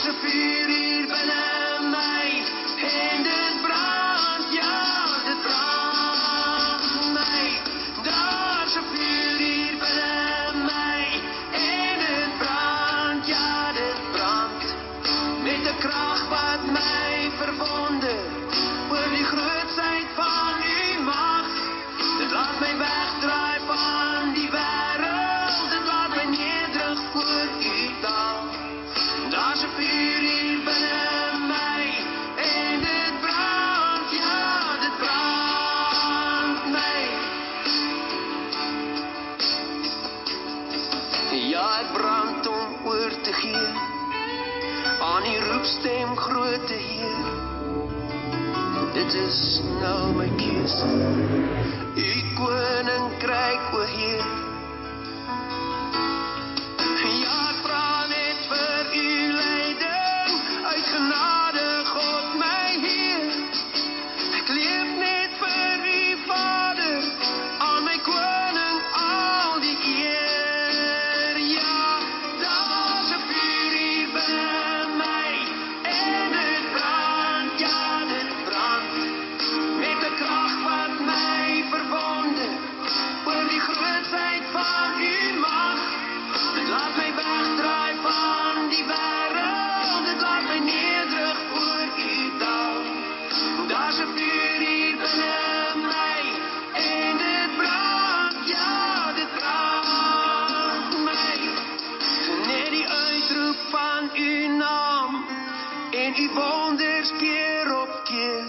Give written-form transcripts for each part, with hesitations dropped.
Daar's 'n vuur hier binne my en dit brand, ja, dit brand my. Daar's 'n vuur hier binne my en dit brand, ja, dit brand. Met 'n krag wat my verwonder oor die grootsheid van u mag. Dit laat my wegdraai van die wêreld, dit laat my nederig voor u daal. Daar's 'n vuur hier binne my en dit brand, ja, dit brand my. Ja, ek brand om oor te gee aan die roepstem groote Heer. Dit is nou my keuse, u koninkryk, o Heer. Ja, ek vra net vir u leiding, uit genade, God my Heer. Ek leef net vir u Vader, aan my koning al die eer. Ja, daar's 'n vuur hier binne my en dit brand, ja, dit brand. Met 'n krag wat my verwonder oor die grootsheid van u mag. Dit laat my wegdraai van die wêreld, dit laat my nederig voor u daal. Daar's 'n vuur hier binne my en dit brand, ja, dit brand my. Net die uitroep van u naam en u wonders keer op keer.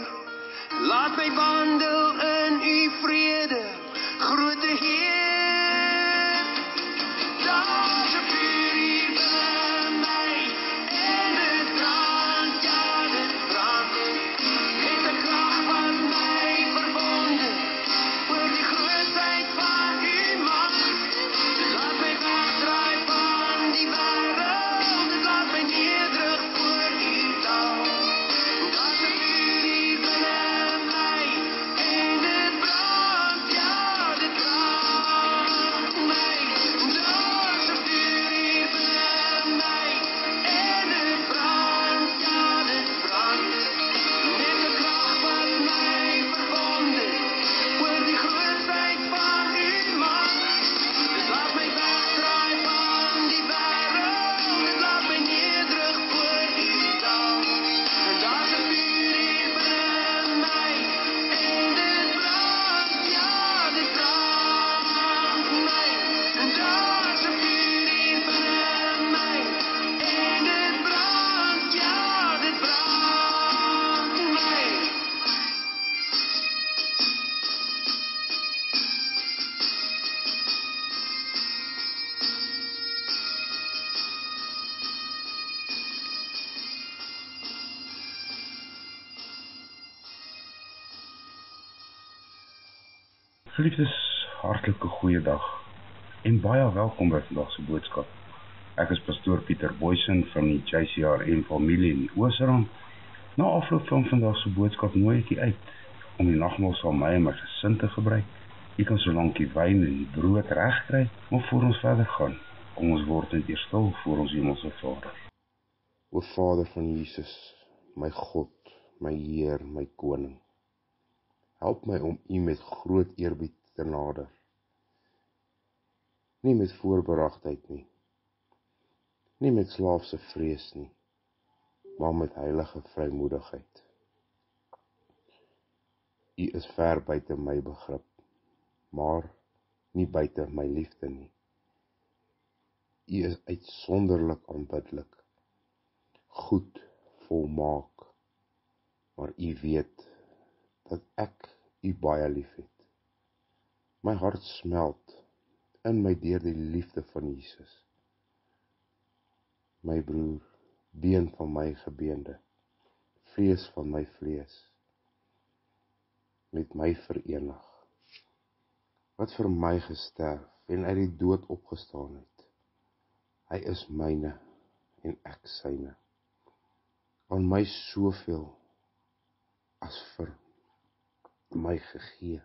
Laat my wandel in u vrede, groote Heer. Daar's 'n vuur hier binne my en dit brand, ja, dit brand. Met 'n krag wat my verwonder oor die grootsheid van u mag. Dit laat my wegdraai van die wêreld, dit laat my nederig voor u daal. Daar's 'n vuur hier binne my en dit brand, ja, dit brand my. Daar's 'n vuur hier binne my en dit brand, ja, dit brand. Met 'n krag wat my verwonder oor die grootsheid van u mag. Dit laat my wegdraai van die wêreld, dit laat my nederig voor u daal. En daar's 'n vuur hier binne my en dit brand, ja, dit brand my. En daar's 'n vuur hier binne my en dit brand, ja, dit brand my. Geliefdes, hartlike goeiedag en baie welkom by vandag se boodskap. Ek is pastoor Pieter Boysen van die JCRM familie in die Oosrand. Na afloop van vandag se boodskap nooi ek u uit om die nagmaal saam met my en my gesin te gebruik. U kan solank die wyn en die brood regkry, maar voor ons verder gaan, kom ons word net eers stil voor ons hemelse Vader. O Vader van Jesus, my God, my Heer, my Koning, help my om U met groot eerbied te nader. Nie met voorberagtheid nie, nie met slaafse vrees nie, maar met heilige vrymoedigheid. U is ver buite my begrip, maar nie buite my liefde nie. U is uitsonderlik aanbiddelik, goed, volmaak, maar U weet dat ek U baie lief het. My hart smelt in my deur die liefde van Jesus. My broer, been van my gebeende, vlees van my vlees, met my verenig, wat vir my gesterf en uit die dood opgestaan het. Hy is myne en ek syne. Aan my soveel as vir my gegee.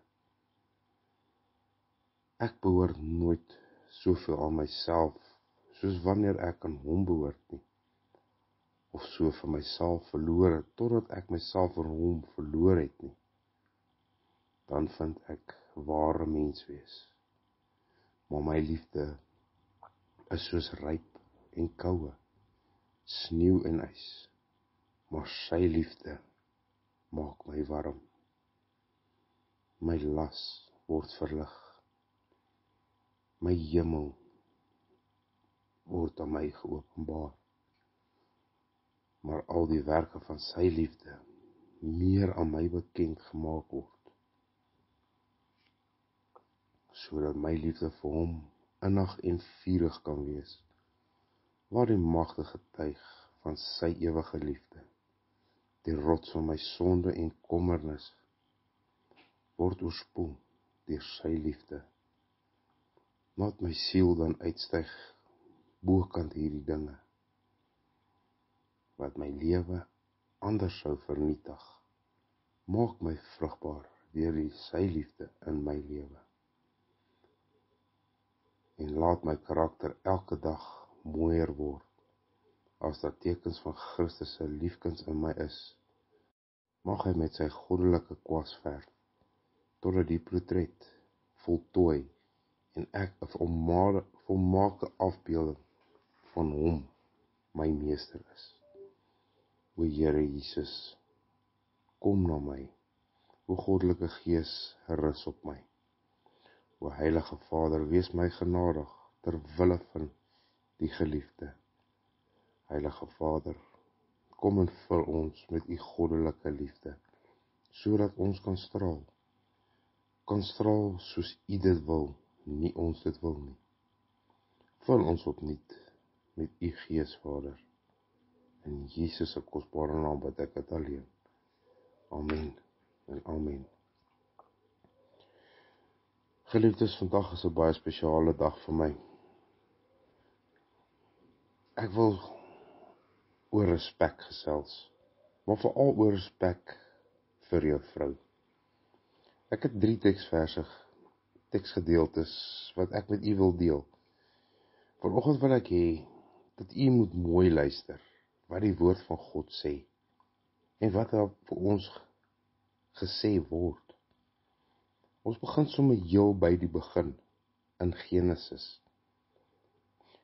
Ek behoort nooit soveel aan myself, soos wanneer ek aan hom behoort nie. of so vir myself verloor het, totdat ek myself vir hom verloor het nie, dan vind ek ware mens wees. Maar my liefde is soos ryp en koue, sneeu en ys, maar sy liefde maak my warm. My las word verlig, my hemel word aan my geopenbaar, maar al die werke van sy liefde meer aan my bekend gemaak word, sodat my liefde vir hom innig en vurig kan wees, waar die magtige getuig van sy ewige liefde, die rots van my sonde en kommernis, word oorspoel deur sy liefde. Laat my siel dan uitstyg bokant hierdie dinge, wat my lewe anders sou vernietig, maak my vrugbaar deur sy liefde in my lewe. En laat my karakter elke dag mooier word, as daar tekens van Christus se liefkens in my is. Mag hy met sy goddelike kwas verf, totdat die portret voltooi, en ek 'n volmaakte afbeelding van hom, my meester is. O Here Jesus, kom na my, o Goddelike Gees, rus op my. O Heilige Vader, wees my genadig, ter wille van die geliefde. Heilige Vader, kom en vul ons met u goddelike liefde, sodat ons kan straal soos u dit wil, nie ons dit wil nie. Vul ons opnuut met u Gees, Vader. In Jesus se kosbare naam bid ek dit alleen. Amen en amen. Geliefdes, vandag is 'n baie spesiale dag vir my. Ek wil oor respek gesels, maar veral oor respek vir jou vrou. Ek het 3 teksgedeeltes wat ek met u wil deel. Vanoggend wil ek hê dat u moet mooi luister wat die woord van God sê en wat daar vir ons gesê word. Ons begin sommer heel by die begin in Genesis.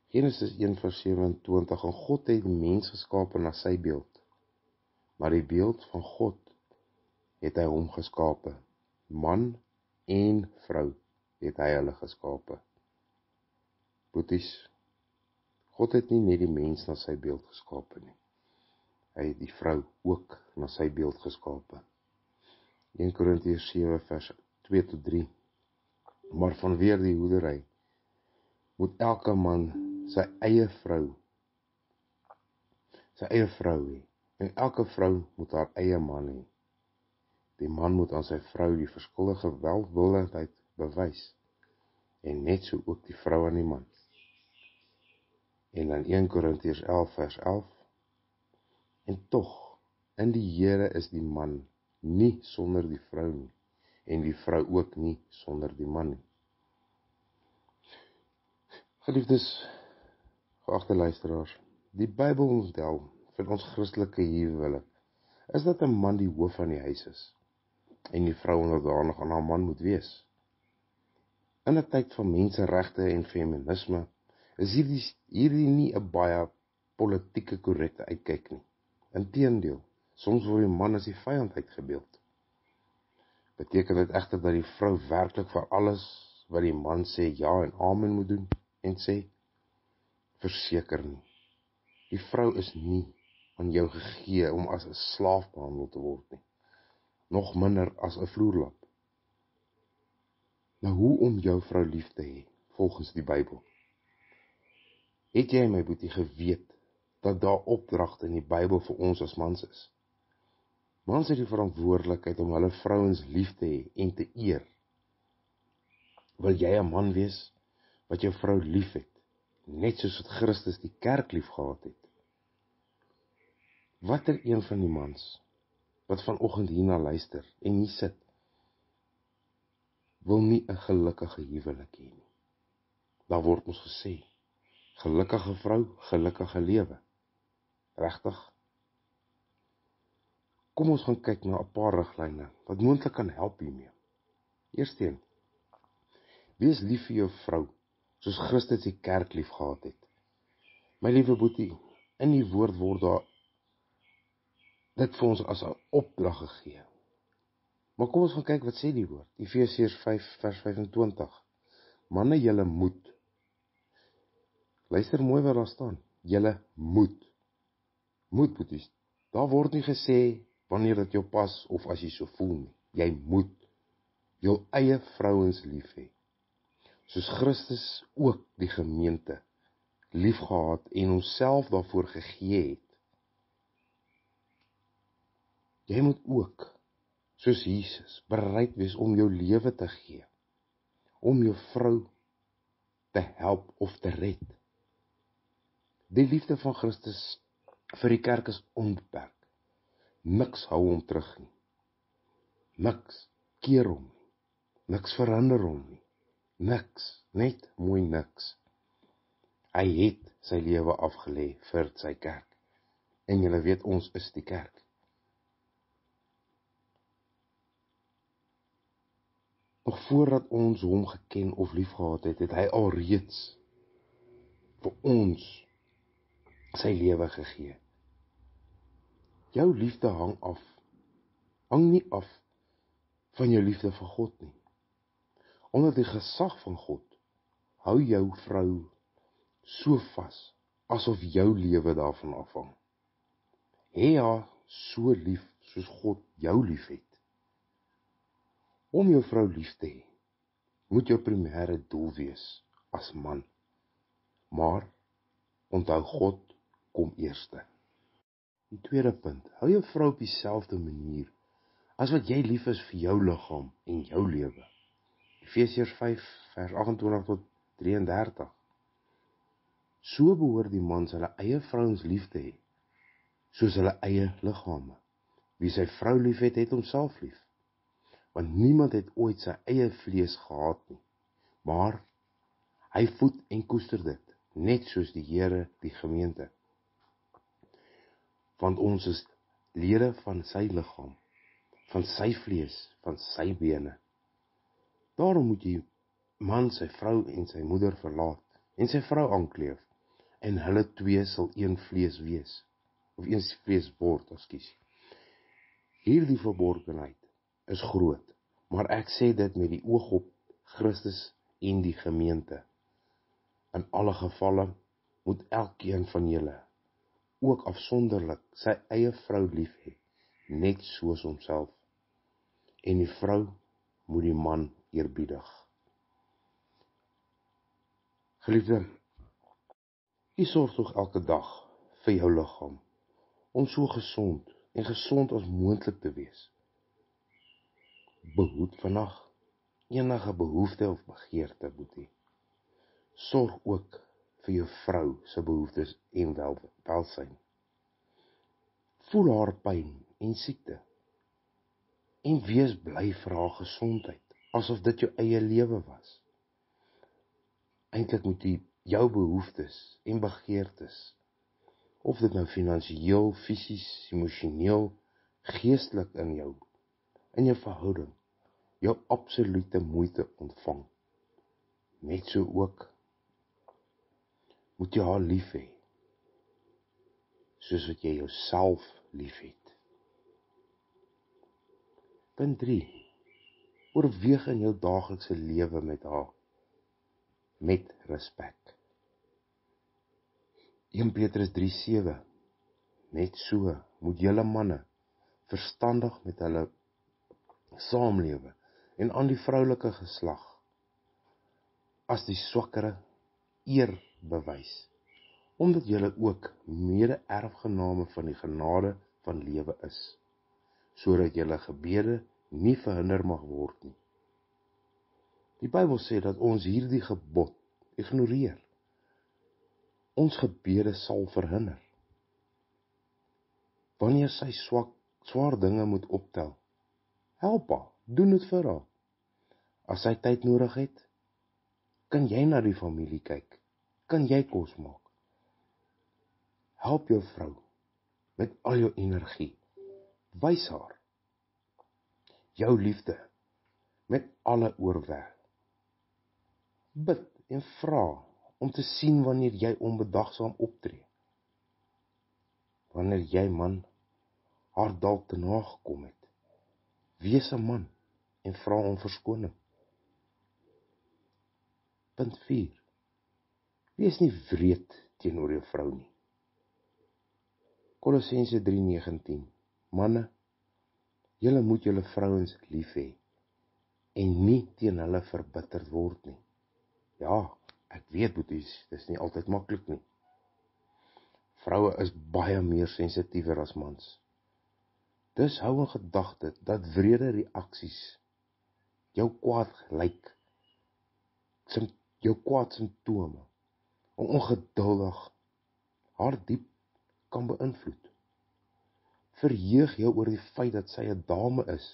Genesis 1:27, en God het die mens geskape na sy beeld, maar die beeld van God het hy hom geskape. Man en vrou het hy hulle geskape. Boeties, God het nie net die mens na sy beeld geskape nie. Hy het die vrou ook na sy beeld geskape. 1 Korintiërs 7:2-3. Maar vanweer die hoedery moet elke man sy eie vrou hê, en elke vrou moet haar eie man hê. Die man moet aan sy vrou die verskuldige welwillendheid bewys, en net so ook die vrou aan die man. En dan 1 Korintiërs 11:11, en tog, in die Here is die man nie sonder die vrou nie, en die vrou ook nie sonder die man nie. Geliefdes, geagte luisteraars, die Bybelmodel vir ons Christelike huwelik is dat 'n man die hoof van die huis is, en die vrou onderdanig aan haar man moet wees. In 'n tyd van menseregte en feminisme is hierdie nie 'n baie politieke korrekte uitkyk nie. Inteendeel, soms word die man as die vyand uitgebeeld. Beteken dit egter dat die vrou werklik vir alles wat die man sê ja en amen moet doen en sê? Verseker nie. Die vrou is nie aan jou gegee om as 'n slaaf behandel te word nie, nog minder as 'n vloerlap. Nou, hoe om jou vrou lief te hê volgens die Bybel? Het jy, my boetie, geweet dat daar opdragte in die Bybel vir ons as mans is? Mans het die verantwoordelikheid om hulle vrouens lief te hê en te eer. Wil jy 'n man wees wat jou vrou lief het, net soos wat Christus die kerk lief gehad het? Watter een van die mans wat vanoggend hierna luister en hier sit, wil nie 'n gelukkige huwelik hê nie? Daar word ons gesê, gelukkige vrou, gelukkige lewe. Regtig? Kom ons gaan kyk na 'n paar riglyne wat moontlik kan help hiermee. Eerstens, wees lief vir jou vrou, soos Christus die kerk lief gehad het. My liewe boetie, in die woord word daar dit vir ons as 'n opdrag gegee. Maar kom ons gaan kyk wat sê die woord. Efesiërs 5 vers 25. Manne, julle moet. Luister mooi wat daar staan. Julle moet. Moet, boeties. Daar word nie gesê wanneer dit jou pas of as jy so voel nie. Jy moet jou eie vrouens lief hê, soos Christus ook die gemeente lief gehad en homself daarvoor gegee het. Jy moet ook, soos Jesus, bereid wees om jou lewe te gee, om jou vrou te help of te red. Die liefde van Christus vir die kerk is onbeperk. Niks hou hom terug nie. Niks keer hom nie. Niks verhinder hom nie. Niks, net mooi niks. Hy het sy lewe afgelê vir sy kerk. En julle weet, ons is die kerk. Nog voordat ons hom geken of liefgehad het, het hy alreeds vir ons sy lewe gegee. Jou liefde hang nie af van jou liefde vir God nie. Omdat die gesag van God hou jou vrou so vas, asof jou lewe daarvan afhang. Hê haar so lief, soos God jou lief het. Om jou vrou lief te hê, moet jou primêre doel wees as man. Maar, onthou God kom eerste. Die tweede punt, hou jou vrou op dieselfde manier, as wat jy lief is vir jou liggaam en jou lewe. Efesiërs 5 vers 28 tot 33. So behoort die man hulle eie vrouens lief te hê, soos hulle eie liggame. Wie sy vrou lief het, het homself lief. Want niemand het ooit sy eie vlees gehaat nie, maar hy voed en koester dit, net soos die Here die gemeente. Want ons is lede van sy liggaam, van sy vlees, van sy bene. Daarom moet die man sy vrou en sy moeder verlaat, en sy vrou aankleef, en hulle twee sal een vlees wees, of een vlees word, ekskuus. Hierdie verborgenheid is groot, maar ek sê dit met die oog op Christus en die gemeente. In alle gevalle moet elkeen van julle ook afsonderlik sy eie vrou lief hê, net soos homself. En die vrou moet die man eerbiedig. Geliefde, jy sorg tog elke dag vir jou liggaam, om so gesond en gesond as moontlik te wees. Behoed vandag enige behoefte of begeerte, boetie. Sorg ook vir jou vrou se behoeftes en welsyn. Voel haar pyn en siekte, en wees bly vir haar gesondheid, asof dit jou eie lewe was. Eintlik moet jy jou behoeftes en begeertes, of dit nou finansiëel, fisies, emosioneel, geestelik in jou verhouding, jou absolute moeite ontvang. Net so ook moet jy haar lief hê, soos wat jy jouself lief het. Punt 3. Oorweeg in jou daaglikse lewe met haar, met respek. 1 Petrus 3:7. Net so moet julle manne verstandig met hulle saamlewe en aan die vroulike geslag as die swakkere eer bewys, omdat julle ook mede-erfgename van die genade van lewe is, sodat julle gebede nie verhinder mag word nie. Die Bybel sê dat ons hierdie gebod ignoreer. Ons gebede sal verhinder. Wanneer sy swaar dinge moet optel, help haar, doen dit vir haar. As sy tyd nodig het, kan jy na die familie kyk, kan jy kos maak. Help jou vrou met al jou energie Wys haar jou liefde met alle oorweg. Bid en vra om te sien wanneer jy onbedagsaam optree. Wanneer jy man haar dalk te nagekom het. Wees 'n man en vra om verskoning. Punt 4. Wees nie wreed teenoor jou vrou nie. Kolossense 3:19. Manne, julle moet julle vrouens lief hê en nie teen hulle verbitterd word nie. Ja, ek weet boeties, dis nie altyd maklik nie. Vroue is baie meer sensitiever as mans. Dus hou in gedagte dat wrede reaksies jou kwaad lyk, jou kwaad simptome, ongeduldig, haar diep kan beïnvloed. Verheug jou oor die feit dat sy 'n dame is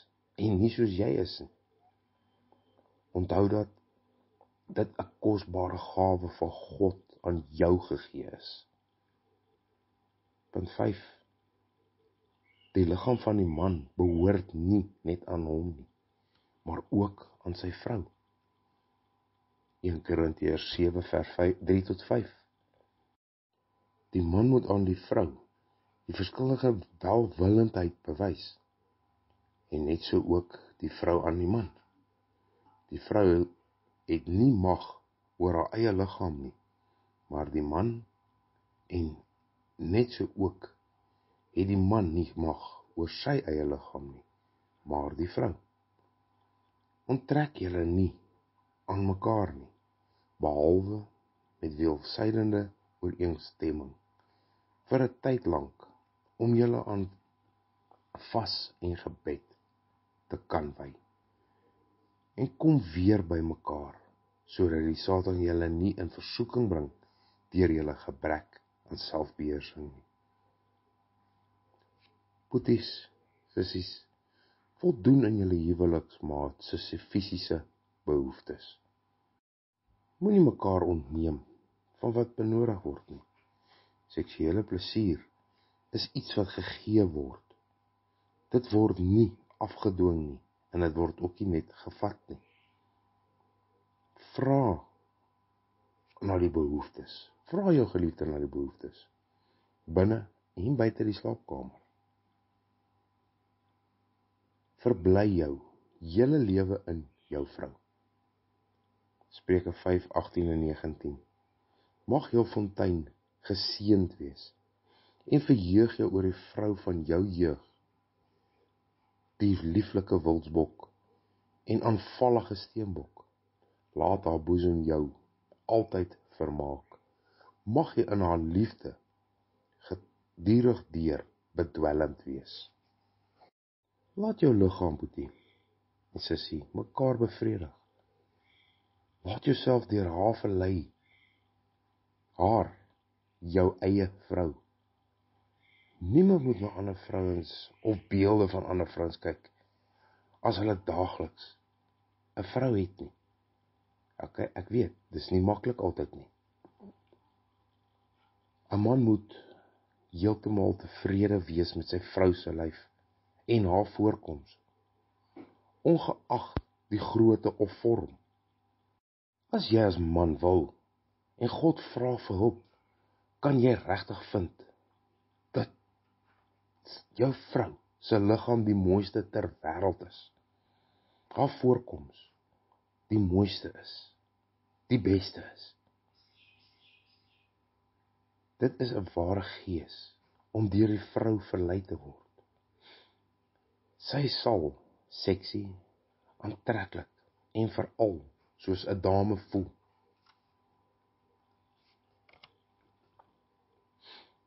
en nie soos jy is nie. Onthou dat dit 'n kosbare gawe van God aan jou gegee is. Punt 5. Die liggaam van die man behoort nie net aan hom nie, maar ook aan sy vrou. 1 Korintiërs 7 vers 3-5. Die man moet aan die vrou die verskillende welwillendheid bewys, en net so ook die vrou aan die man. Die vrou het nie mag oor haar eie liggaam nie, maar die man, en net so ook het die man nie mag oor sy eie liggaam nie, maar die vrou. Onttrek julle nie aan mekaar nie, behalwe met welsydende ooreenstemming, vir 'n tyd lank, om julle aan vas en gebed te kan wy. En kom weer by mekaar, sodat die Satan julle nie in versoeking bring deur julle gebrek aan selfbeheersing nie. Boeties, sissies, voldoen in julle huweliksmaat se fisiese behoeftes. Moenie mekaar ontneem van wat benodig word nie. Seksuele plesier is iets wat gegee word. Dit word nie afgedwing nie, en dit word ook nie net gevat nie. Vra na die behoeftes. Vra jou geliefde na die behoeftes, binne en buite die slaapkamer. Verbly jou hele lewe in jou vrou. Spreuke 5:18-19. Mag jou fontein geseënd wees, en verheug jou oor die vrou van jou jeug, die lieflike wildsbok en aanvallige steenbok. Laat haar boesem jou altyd vermaak. Mag jy in haar liefde gedurig deur bedwelmd wees. Laat jou liggaam, boetie en sussie, mekaar bevredig. Laat jouself deur haar verlei. Haar, jou eie vrou. Niemand moet na ander vrouens of beelde van ander vrouens kyk as hulle daagliks 'n vrou het nie. Okay, ek weet, dis nie maklik altyd nie. 'n Man moet heeltemal tevrede wees met sy vrou se lyf en haar voorkoms, ongeag die grootte of vorm. As jy as man wil en God vra vir hulp, kan jy regtig vind dat jou vrou se liggaam die mooiste ter wêreld is. Haar voorkoms die mooiste is, die beste is. Dit is 'n ware gees om deur die vrou verlei te word. Sy sal seksie, aantreklik en veral soos 'n dame voel.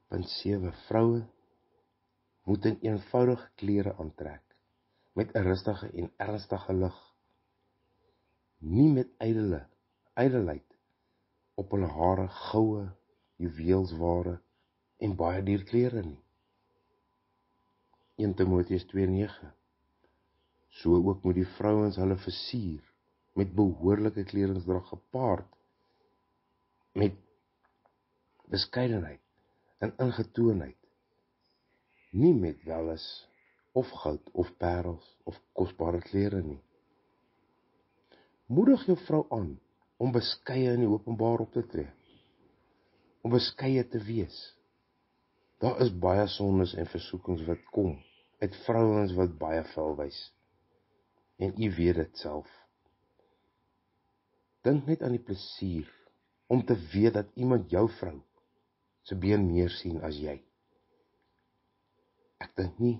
Punt 7. Vroue moet in eenvoudige klere aantrek, met 'n rustige en ernstige lig, nie met ydelheid op hulle hare, goue, juweelsware en baie duur klere nie. 1 Timoteus 2:9. So ook moet die vrouens hulle versier met behoorlike kledingsdrag gepaard met beskeidenheid en ingetoonheid, nie met welis of goud, of parels, of kosbare klere nie. Moedig jou vrou aan om beskeie in die openbaar op te tree, om beskeie te wees. Daar is baie sondes en versoekings wat kom uit vrouens wat baie vuil wys, en u weet dit self. Dink net aan die plesier om te weet dat iemand jou vrou se been meer sien as jy. Ek dink nie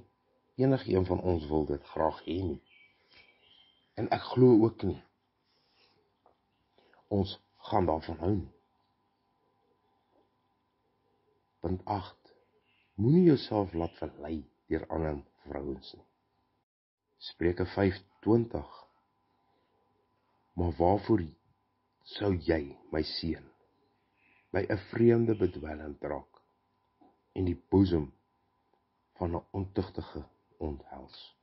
enige een van ons wil dit graag hê nie. En ek glo ook nie ons gaan daarvan hou nie. Punt 8. Moenie jouself laat verlei deur ander vrouens nie. Spreuke 5:20. Maar waarvoor sou jy, my seun, by 'n vreemde bedwelling draak en die boesem van 'n ontuchtige onthels?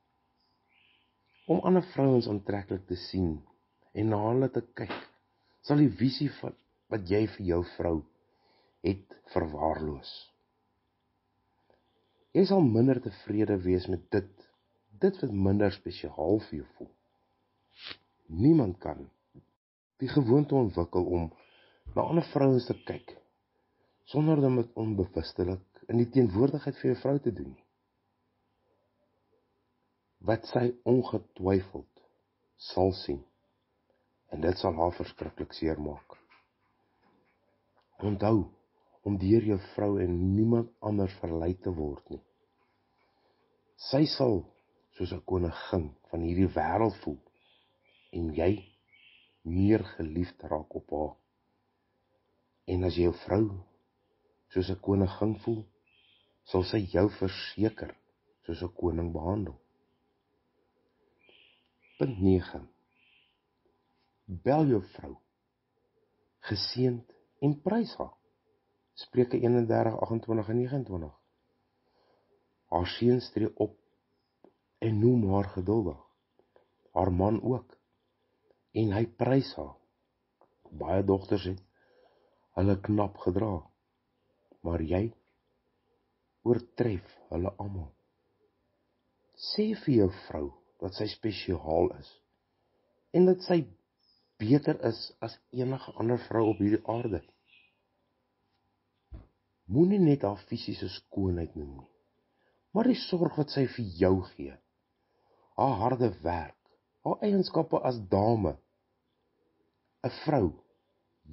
Om ander vrouens aantreklik te sien en na hulle te kyk, sal die visie van wat jy vir jou vrou het verwaarloos. Jy sal minder tevrede wees met dit wat minder spesiaal vir jou voel. Niemand kan die gewoonte ontwikkel om na ander vrouens te kyk, sonder om dit onbewustelik in die teenwoordigheid van jou vrou te doen. Wat sy ongetwyfeld sal sien, en dit sal haar verskriklik seermaak. Onthou, om deur jou vrou en niemand anders verlei te word nie. Sy sal soos 'n koningin van hierdie wêreld voel, en jy meer geliefd raak op haar. En as jy jou vrou soos 'n koningin voel, sal sy jou verseker soos 'n koning behandel. Punt 9. Bel jou vrou, geseënd en prys haar. Spreuke 31:28 en 29. Haar seuns tree op en noem haar geduldig, haar man ook, en hy prys haar. Baie dogters het hulle knap gedra, maar jy oortref hulle almal. Sê vir jou vrou dat sy spesiaal is, en dat sy beter is as enige ander vrou op hierdie aarde. Moenie net haar fisiese skoonheid noem nie, maar die sorg wat sy vir jou gee, haar harde werk, haar eienskappe as dame, 'n vrou,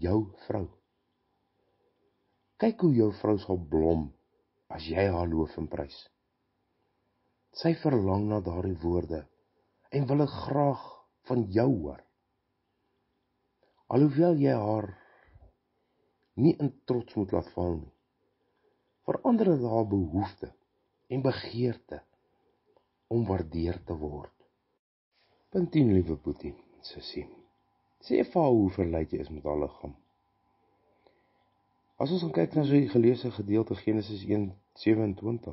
jou vrou. Kyk hoe jou vrou sal blom as jy haar loof en prys. Sy verlang na daardie woorde en wil dit graag van jou hoor. Alhoewel jy haar nie in trots moet laat val nie, verander dit haar behoefte en begeerte om waardeer te word. Punt 10, liewe boetie, sussie. Sê vir haar hoe verlei jy is met haar liggaam. As ons gaan kyk na so die geleesde gedeelte Genesis 1:27,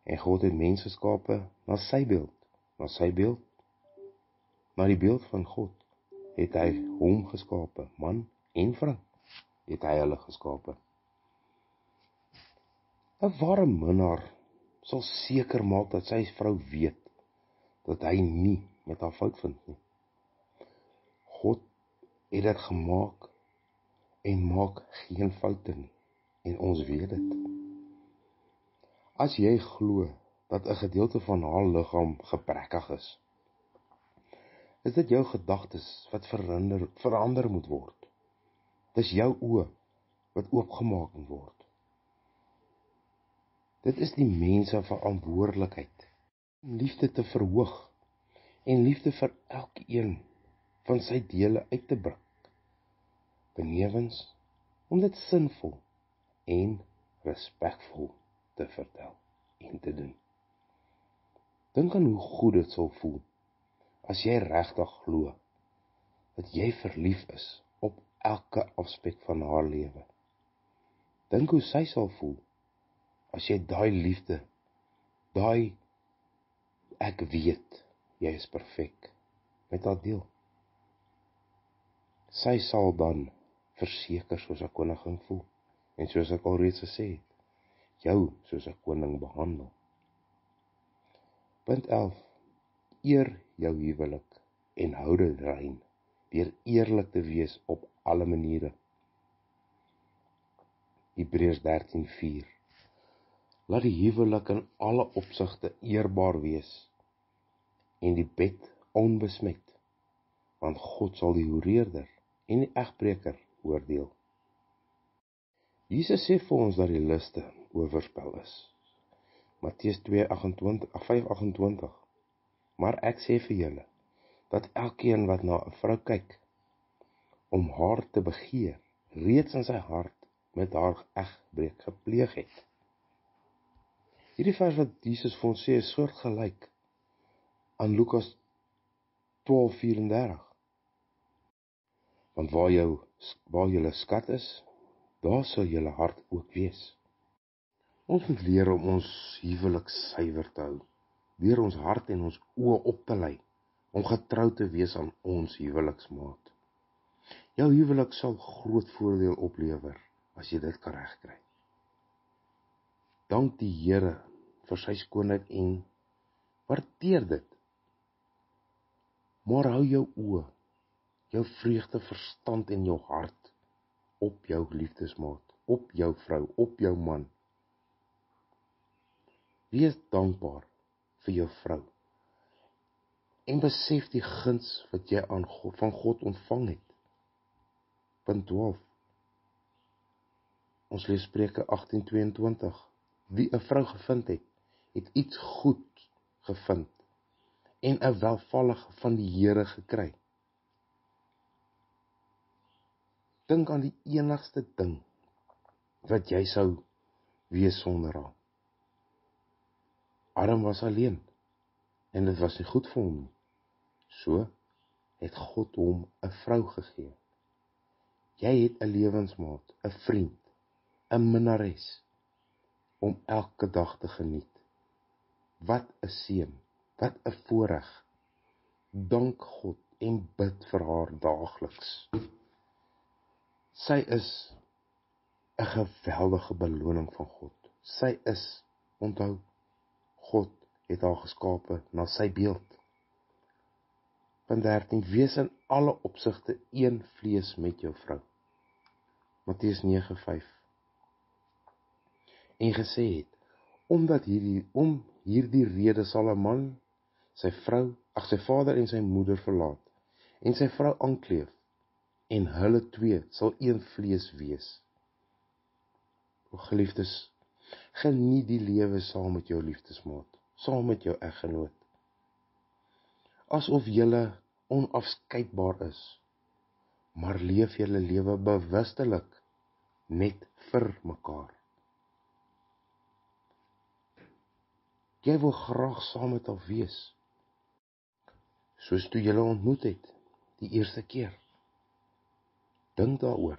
en God het mens geskape na sy beeld, na die beeld van God, het hy hom geskape, man en vrou, het hy hulle geskape. 'n ware minnaar sal seker maak dat sy vrou weet, dat hy nie met haar fout vind nie. God het dit gemaak, en maak geen foute nie, en ons weet dit. As jy glo dat 'n gedeelte van haar liggaam gebrekkig is dit jou gedagtes wat verander moet word. Dis jou oë wat oopgemaak moet word. Dit is die mens se verantwoordelikheid om liefde te verhoog en liefde vir elkeen van sy dele uit te bring. Benewens om dit sinvol en respekvol te vertel en te doen. Dink aan hoe goed dit sal voel as jy regtig glo dat jy verlief is op elke aspek van haar lewe. Dink hoe sy sal voel as jy daai liefde, daai ek weet jy is perfek met haar deel. Sy sal dan verseker soos 'n koningin voel, en soos ek alreeds gesê het, jou soos 'n koning behandel. Punt 11. Eer jou huwelik en hou dit rein, deur eerlik te wees op alle maniere. Hebreërs 13:4. Laat die huwelik in alle opsigte eerbaar wees en die bed onbesmet, want God sal die hoereerder en die egbreker oordeel. Jesus sê vir ons dat die liste oorspel is. Matteus 5:28. Maar ek sê vir julle, dat elkeen wat na 'n vrou kyk, om haar te begeer, reeds in sy hart met haar egbreek gepleeg het. Hierdie vers wat Jesus vir ons sê, is soortgelyk aan Lukas 12:34. Want waar julle skat is, daar sal julle hart ook wees. Ons moet leer om ons huwelik suiwer te hou, deur ons hart en ons oë op te lei, om getrou te wees aan ons huweliksmaat. Jou huwelik sal groot voordeel oplewer, as jy dit kan regkry. Dank die Here vir sy skoonheid en waardeer dit. Maar hou jou oë, jou vreugde, verstand en jou hart op jou liefdesmaat, op jou vrou, op jou man. Wees dankbaar vir jou vrou en besef die guns wat jy van God ontvang het. Punt 12. Ons lees Spreuke 18:22. Wie 'n vrou gevind het, het iets goed gevind en 'n welvallige van die Here gekry. Dink aan die enigste ding wat jy sou wees sonder haar. Adam was alleen en dit was nie goed vir hom nie. So het God hom 'n vrou gegee. Jy het 'n lewensmaat, 'n vriend, 'n minnares om elke dag te geniet. Wat 'n seën, wat 'n voorreg. Dank God en bid vir haar daagliks. Sy is 'n geweldige beloning van God. Sy is, onthou, God het haar geskape na sy beeld. Punt 13. Wees in alle opsigte een vlees met jou vrou. Matteus 9:5. En gesê het, om hierdie rede sal 'n man sy vader en sy moeder verlaat, en sy vrou aankleef, en hulle twee sal een vlees wees. O geliefdes, geniet die lewe saam met jou liefdesmaat, saam met jou eggenoot, asof julle onafskeidbaar is, maar leef julle lewe bewustelik net vir mekaar. Jy wil graag saam met haar wees, soos toe julle ontmoet het, die eerste keer. Dink daaroor,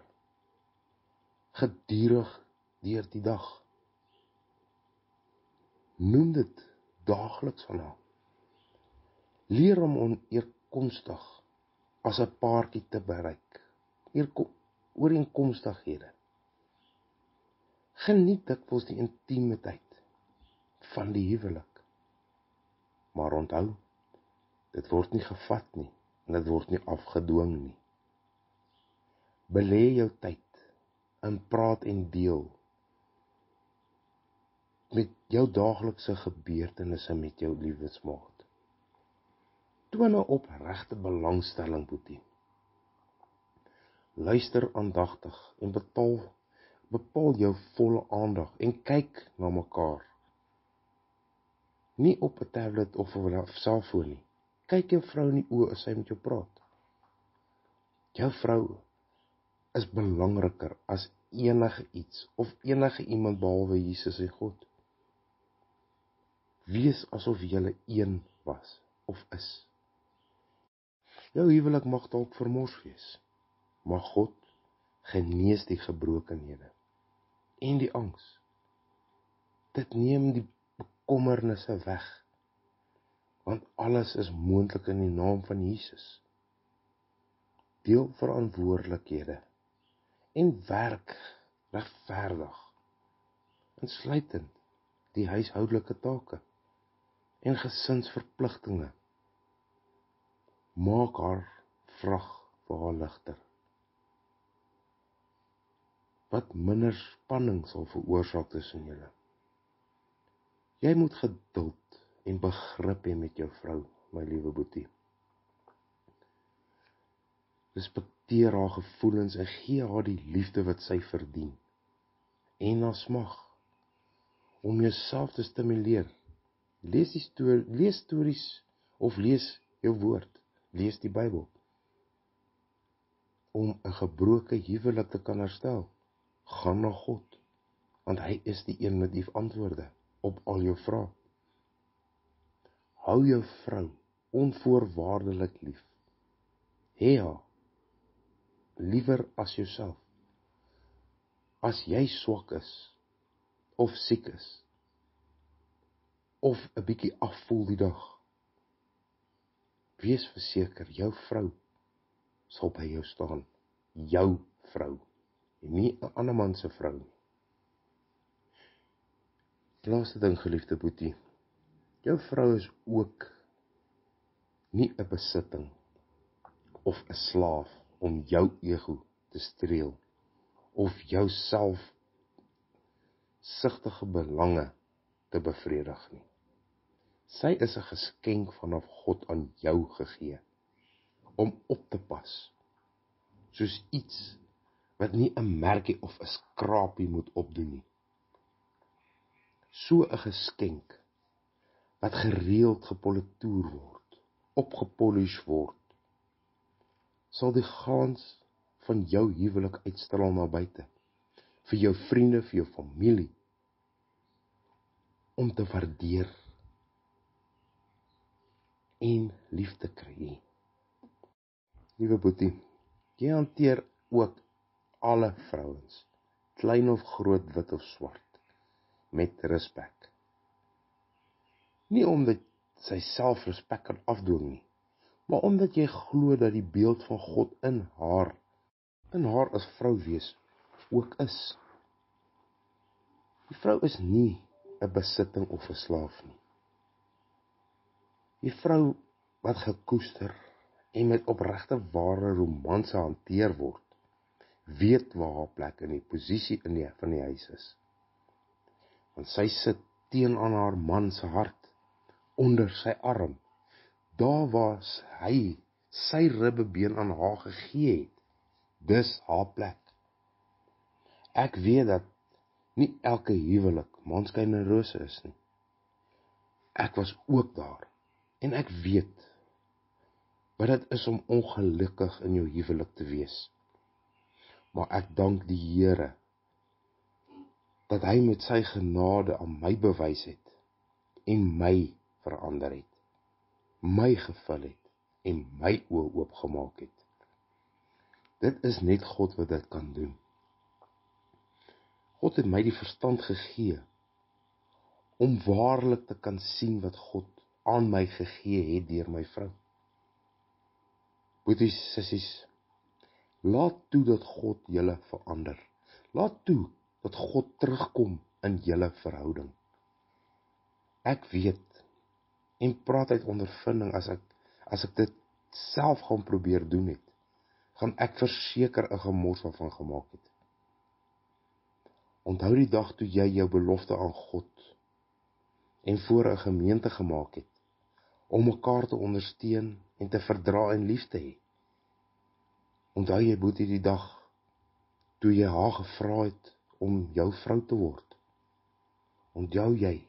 gedurig deur die dag. Noem dit daagliks van haar. Leer om ooreenkomstig as 'n paartjie te bereik. Ooreenkomstighede. Geniet dikwels die intimiteit van die huwelik. Maar onthou, dit word nie gevat nie, en dit word nie afgedwing nie. Belê jou tyd in praat en deel met jou daaglikse gebeurtenisse met jou liefdesmaat. Toon 'n opregte belangstelling, boetie. Luister aandagtig en bepaal jou volle aandag en kyk na mekaar. Nie op 'n tablet of 'n selfoon nie. Kyk jou vrou in die oë as sy met jou praat. Jou vrou is belangriker as enige iets of enige iemand behalwe Jesus en God. Wees asof julle een was of is. Jou huwelik mag dalk vermors wees, maar God genees die gebrokenhede en die angs. Dit neem die bekommernisse weg, want alles is moontlik in die naam van Jesus. Deel verantwoordelikhede en werk regverdig, insluitend die huishoudelike take. en gesinsverpligtinge maak haar vrag vir haar ligter, wat minder spanning sal veroorsaak tussen julle. Jy moet geduld en begrip hê met jou vrou, my liewe boetie. Respekteer haar gevoelens en gee haar die liefde wat sy verdien, en haar smag, om jouself te stimuleer. Lees stories, of lees jou woord, lees die Bybel, om 'n gebroke huwelik te kan herstel. Gaan na God, want hy is die een met die antwoorde op al jou vrae. Hou jou vrou onvoorwaardelik lief. Hê haar liewer as jouself. As jy swak is, of siek is, of 'n bietjie afvoel die dag, wees verseker, jou vrou sal by jou staan. Jou vrou, en nie 'n ander man se vrou nie. Laaste ding, geliefde boetie, jou vrou is ook nie 'n besitting of 'n slaaf om jou ego te streel of jou selfsugtige belange te bevredig nie. Sy is 'n geskenk vanaf God aan jou gegee om op te pas, soos iets wat nie 'n merkie of 'n skrapie moet opdoen nie. So 'n geskenk wat gereeld gepolitoer word, opgepolish word, sal die glans van jou huwelik uitstraal na buite, vir jou vriende, vir jou familie, om te waardeer en lief te kry. Liewe boetie, jy hanteer ook alle vrouens, klein of groot, wit of swart, met respek. Nie omdat sy self respek kan afdwing nie, maar omdat jy glo dat die beeld van God in haar as vrou wees ook is. Die vrou is nie 'n besitting of 'n slaaf nie. Die vrou wat gekoester en met opregte ware romanse hanteer word, weet waar haar plek in die posisie van die huis is. Want sy sit teen aan haar man se hart, onder sy arm, daar waar hy sy ribbebeen aan haar gegee het, dis haar plek. Ek weet dat nie elke huwelik maanskyn en rose is nie. Ek was ook daar, en ek weet wat dit is om ongelukkig in jou huwelik te wees. Maar ek dank die Here, dat hy met sy genade aan my bewys het, en my verander het, my gevul het, en my oë oopgemaak het. Dit is net God wat dit kan doen. God het my die verstand gegee, om waarlik te kan sien wat God aan my gegee het deur my vrou. Boeties, sissies, laat toe dat God julle verander. Laat toe dat God terugkom in julle verhouding. Ek weet, en praat uit ondervinding, as ek dit self gaan probeer doen het, gaan ek verseker 'n gemors daarvan gemaak het. Onthou die dag toe jy jou belofte aan God en voor 'n gemeente gemaak het, om mekaar te ondersteun en te verdra en lief te hê. Onthou jy, boetie, die dag toe jy haar gevra het om jou vrou te word. Onthou jy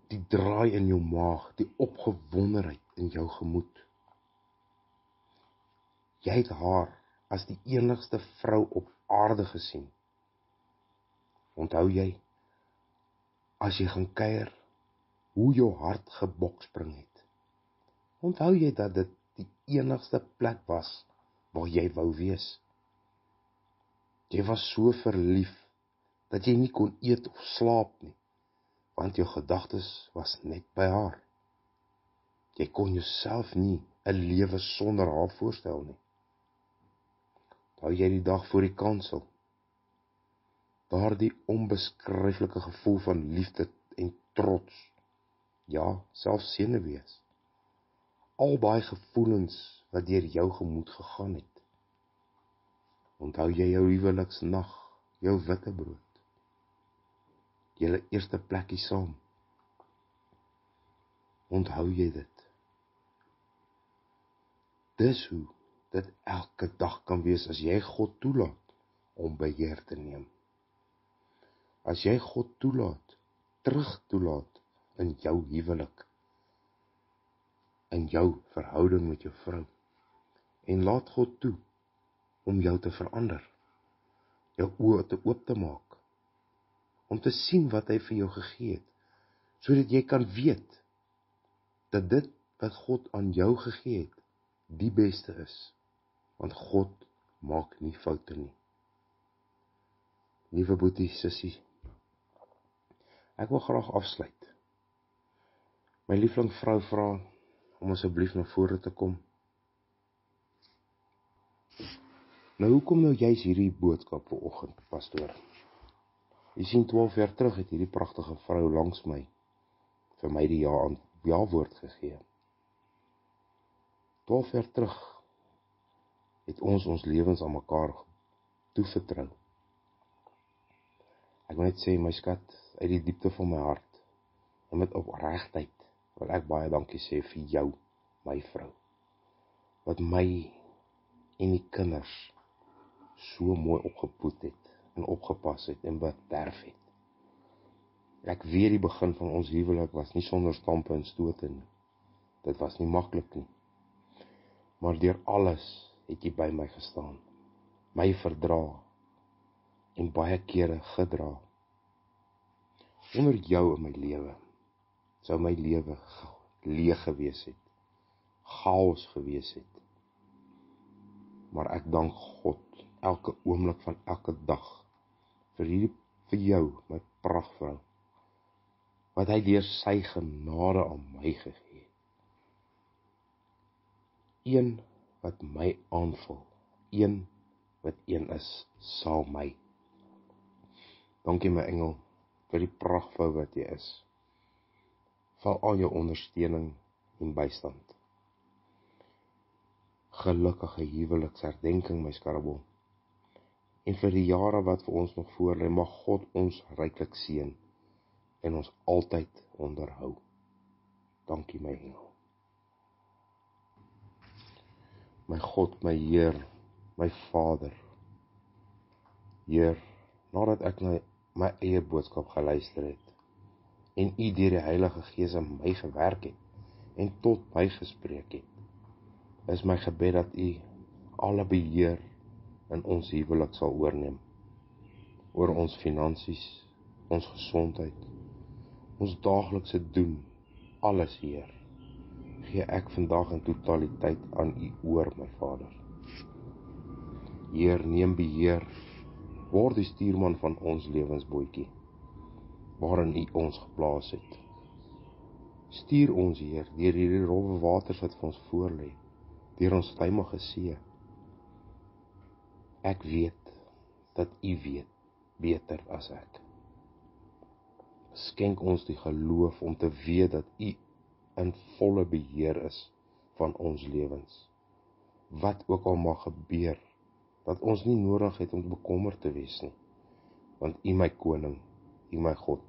die draai in jou maag, die opgewondenheid in jou gemoed. Jy het haar as die enigste vrou op aarde gesien. Onthou jy, as jy gaan kuier, hoe jou hart gebokspring het. Onthou jy dat dit die enigste plek was waar jy wou wees. Jy was so verlief, dat jy nie kon eet of slaap nie, want jou gedagtes was net by haar. Jy kon jouself nie 'n lewe sonder haar voorstel nie. Hou jy die dag voor die kansel, daardie onbeskryflike gevoel van liefde en trots, ja, selfs senuwees. Al daai gevoelens wat deur jou gemoed gegaan het. Onthou jy jou huweliksnag, jou witbrood, julle eerste plekkie saam? Onthou jy dit? Dis hoe dit elke dag kan wees as jy God toelaat om beheer te neem. As jy God toelaat, terug toelaat in jou huwelik, in jou verhouding met jou vrou, en laat God toe om jou te verander, jou oë te oop te maak, om te sien wat hy vir jou gegee het, sodat jy kan weet, dat dit wat God aan jou gegee het, die beste is, want God maak nie foute nie. Liewe boetie, sussie, ek wil graag afsluit. My liefling vrou vra om asseblief na vore te kom. Nou, hoekom nou juist hierdie boodskap vanoggend, pastoor? Jy sien, 12 jaar terug het hierdie pragtige vrou langs my vir my die ja-woord gegee. 12 jaar terug het ons lewens aan mekaar toevertrou. Ek wil net sê, my skat, uit die diepte van my hart, en met opregtheid, wil ek baie dankie sê vir jou, my vrou, wat my en die kinders so mooi opgevoed het, en opgepas het, en bederf het. Ek weet die begin van ons huwelik was nie sonder stampe en stote nie. Dit was nie maklik nie. Maar deur alles het jy by my gestaan, my verdra, en baie kere gedra. Onder jou in my lewe, sou my lewe leeg gewees het, chaos gewees het. Maar ek dank God, elke oomblik van elke dag, vir jou, my prachtvrou, wat hy deur sy genade aan my gegee het. Een wat my aanvul, een wat een is, sal my. Dankie my engel, vir die prachtvrou wat jy is, vir al jou ondersteuning en bystand. Gelukkige huweliksherdenking, my skarreboom, en vir die jare wat vir ons nog voorlê, mag God ons ryklik seën, en ons altyd onderhou. Dankie my engel. My God, my Heer, my Vader, Heer, nadat ek na my eie boodskap geluister het, en U deur die Heilige Gees in my gewerk het, en tot my gespreek het, is my gebed dat U alle beheer in ons huwelik sal oorneem, oor ons finansies, ons gesondheid, ons daaglikse doen, alles Heer, gee ek vandag in totaliteit aan U oor, my Vader. Heer, neem beheer, word die stuurman van ons lewensbootjie, waarin U ons geplaas het. Stuur ons, Heer, deur hierdie rowwe waters wat vir ons voorlê, deur ons tuimige see. Ek weet, dat U weet, beter as ek. Skenk ons die geloof om te weet dat U in volle beheer is van ons lewens. Wat ook al mag gebeur, dat ons nie nodig het om bekommerd te wees nie, want U my koning, U my God,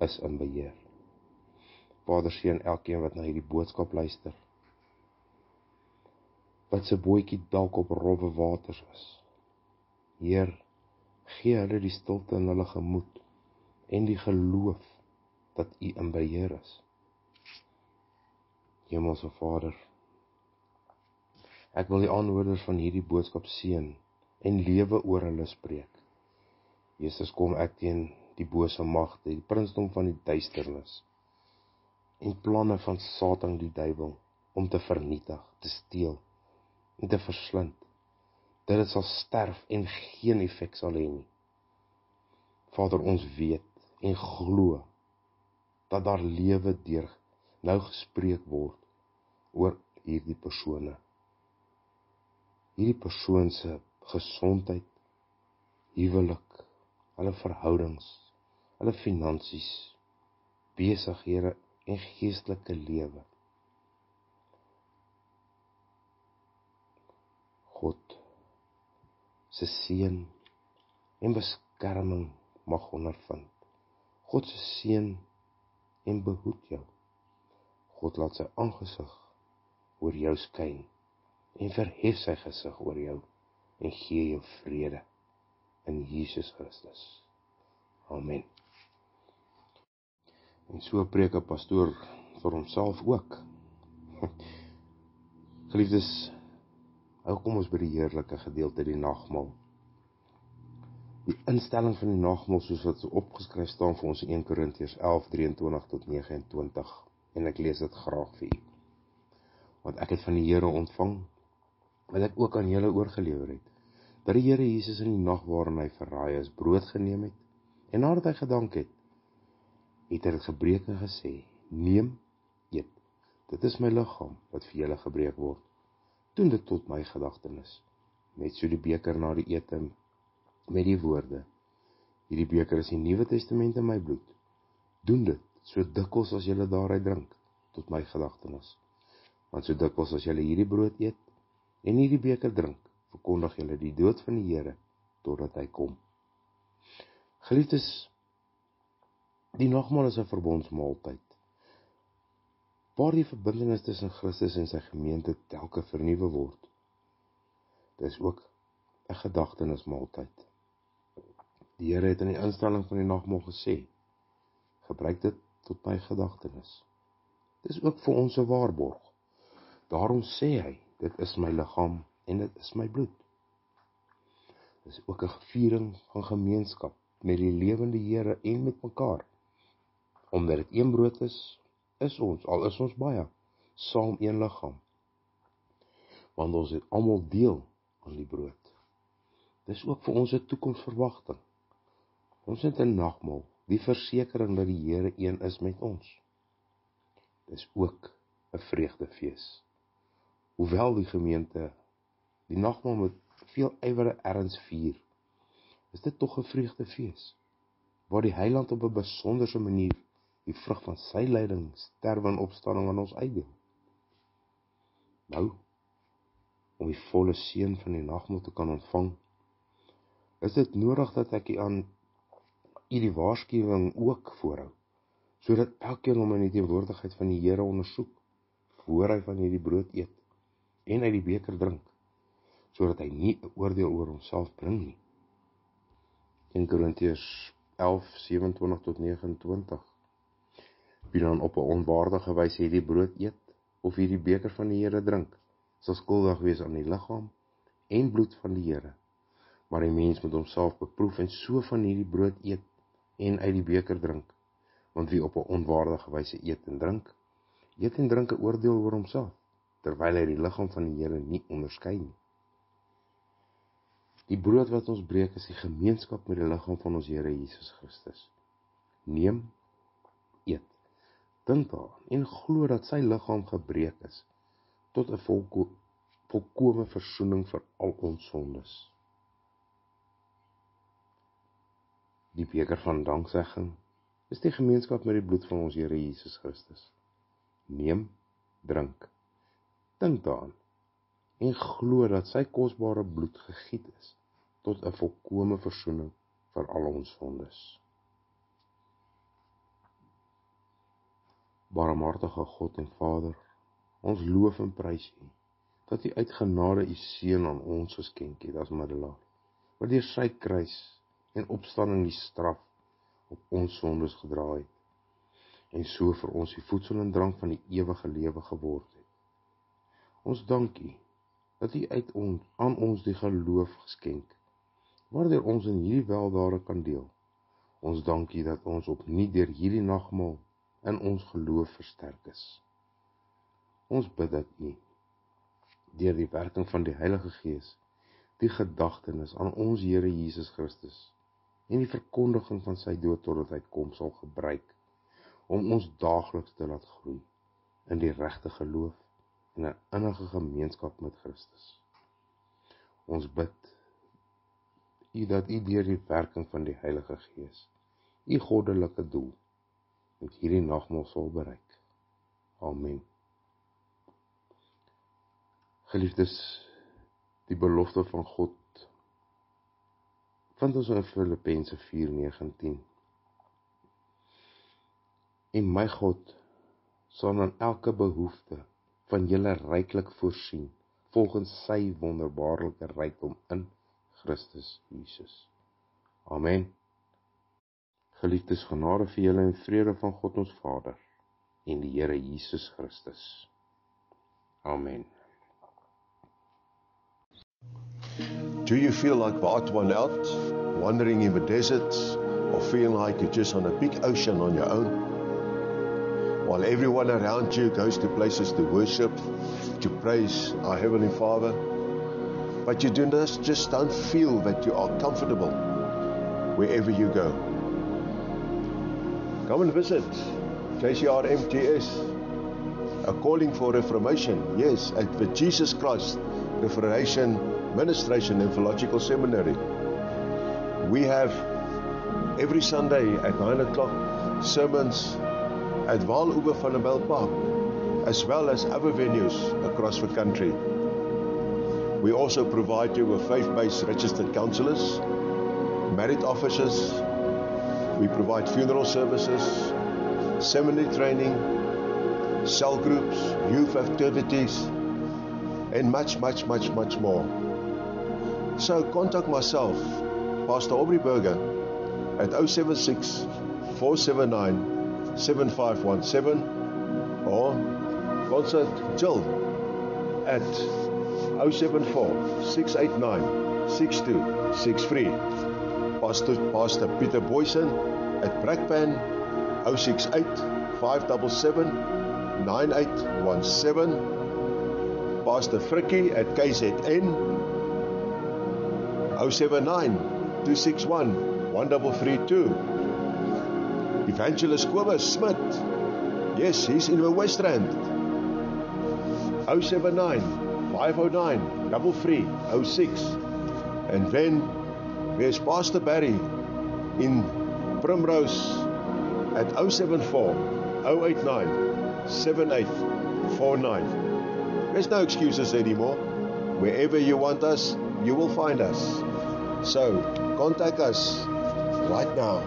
is in beheer. Vader, seën elkeen wat na hierdie boodskap luister, wat se bootjie dalk op rowwe waters is. Heer, gee hulle die stilte in hulle gemoed, en die geloof, dat U in beheer is. Hemelse Vader, ek wil die aanhoorders van hierdie boodskap seën, en lewe oor hulle spreek. Jesus, kom ek teen die bose magte, die prinsdom van die duisternis, en planne van Satan die duiwel, om te vernietig, te steel, en te verslind, dat dit sal sterf en geen effek sal hê nie. Vader, ons weet en glo, dat daar lewe deur nou gespreek word, oor hierdie persone. Hierdie persoon se gesondheid, huwelik, hulle verhoudings, hulle finansies, besighede en geestelike lewe. God se seën en beskerming mag ondervind. God se seën en behoed jou. God laat sy aangesig oor jou skyn en verhef sy gesig oor jou en gee jou vrede in Jesus Christus. Amen. En so preek 'n pastoor vir homself ook. Geliefdes, nou kom ons by die heerlike gedeelte, die nagmaal. Die instelling van die nagmaal soos wat opgeskryf staan vir ons in 1 Korintiërs 11:23 tot 29. En ek lees dit graag vir u. Want ek het van die Here ontvang, wat ek ook aan julle oorgelewer het, dat die Here Jesus in die nag waarin hy verraai is, brood geneem het, en nadat hy gedank het, het hy dit gebreek en gesê, neem, eet, dit is my liggaam, wat vir julle gebreek word. Doen dit tot my gedagtenis. Net so die beker na die ete, met die woorde, hierdie beker is die Nuwe Testament in my bloed. Doen dit, so dikwels as julle daaruit drink, tot my gedagtenis. Want so dikwels as julle hierdie brood eet, en hierdie beker drink, verkondig julle die dood van die Here, totdat hy kom. Geliefdes, die nagmaal is 'n verbondsmaaltyd, waar die verbintenis tussen Christus en sy gemeente telke vernuwe word. Dit is ook 'n gedagtenismaaltyd. Die Here het in die instelling van die nagmaal gesê, gebruik dit tot my gedagtenis. Dit is ook vir ons 'n waarborg. Daarom sê hy, dit is my liggaam en dit is my bloed. Dit is ook 'n viering van gemeenskap met die lewende Here en met mekaar. Omdat dit een brood is ons, al is ons baie, saam een liggaam. Want ons het almal deel aan die brood. Dit is ook vir ons 'n toekomsverwagting. Ons het 'n nagmaal, die versekering dat die Here een is met ons. Dit is ook 'n vreugdefees. Hoewel die gemeente die nagmaal met veel ywer erns vier, is dit tog 'n vreugdefees, waar die Heiland op 'n besonderse manier die vrug van sy lyding, sterwe en opstanding aan ons uitdeel. Nou, om die volle seën van die nagmaal te kan ontvang, is dit nodig dat ek aan u die waarskuwing ook voorhou, sodat elkeen hom in die teenwoordigheid van die Here ondersoek, voor hy van hierdie brood eet, en uit die beker drink, sodat hy nie 'n oordeel oor homself bring nie. 1 Korintiërs 11:27 tot 29. Wie dan op 'n onwaardige wyse hierdie brood eet, of hierdie beker van die Here drink, sal skuldig wees aan die liggaam en bloed van die Here. Maar die mens moet homself beproef en so van hierdie brood eet en uit die beker drink. Want wie op 'n onwaardige wyse eet en drink 'n oordeel oor homself, terwyl hy die liggaam van die Here nie onderskei nie. Die brood wat ons breek is die gemeenskap met die liggaam van ons Here Jesus Christus. Neem, eet, dink daaraan en glo dat sy liggaam gebreek is, tot 'n volkome versoening vir al ons sondes. Die beker van danksegging is die gemeenskap met die bloed van ons Here Jesus Christus. Neem, drink, dink daaraan en glo dat sy kosbare bloed gegiet is tot 'n volkome versoening vir al ons sondes. Barmhartige God en Vader, ons loof en prys U, dat U uit genade U seun aan ons geskenk het as middelaar, wat deur sy kruis en opstanding die straf op ons sondes gedra het, en so vir ons die voedsel en drank van die ewige lewe geword het. Ons dank U, dat U aan ons die geloof geskenk, waardeur ons in hierdie weldade kan deel. Ons dank U dat ons opnuut deur hierdie nagmaal in ons geloof versterk is. Ons bid dat U, deur die werking van die Heilige Gees, die gedagtenis aan ons Here Jesus Christus en die verkondiging van sy dood totdat hy kom sal gebruik, om ons daagliks te laat groei in die regte geloof en 'n innige gemeenskap met Christus. Ons bid U dat U deur die werking van die Heilige Gees, U goddelike doel, met hierdie nagmaal sal bereik. Amen. Geliefdes, die belofte van God vind ons in Filippense 4:9-10. En my God sal aan elke behoefte van julle ryklik voorsien, volgens sy wonderbaarlike rykdom in Christus Jesus. Amen. Geliefdes, genade vir julle en vrede van God ons Vader en die Here Jesus Christus. Amen. Do you feel like the odd one out, wandering in the desert, or feeling like you're just on a big ocean on your own? While everyone around you goes to places to worship, to praise our Heavenly Father, but you just don't feel that you are comfortable wherever you go. Come and visit JCR MGS, a calling for reformation, yes, at the Jesus Christ Reformation Ministration and Theological Seminary. We have every Sunday at 9 o'clock sermons at Vaal Oever van der Bijl Park, as well as other venues across the country. We also provide you with faith-based registered counselors, married officers. We provide funeral services, seminary training, cell groups, youth activities, and much more. So contact myself, Pastor Aubrey Berger, at 076 479 7517, or consult Jill at 074 689 6263. Pastor Peter Boyson at Brakpan 068 577 9817. Pastor Frikkie at KZN 079 261 1332. Evangelist Kobus Smit, yes, he's in the West Rand, 079 509 3306. And then there's Pastor Barry in Primrose at 074 089 7849. There's no excuses anymore. Wherever you want us, you will find us. So contact us right now.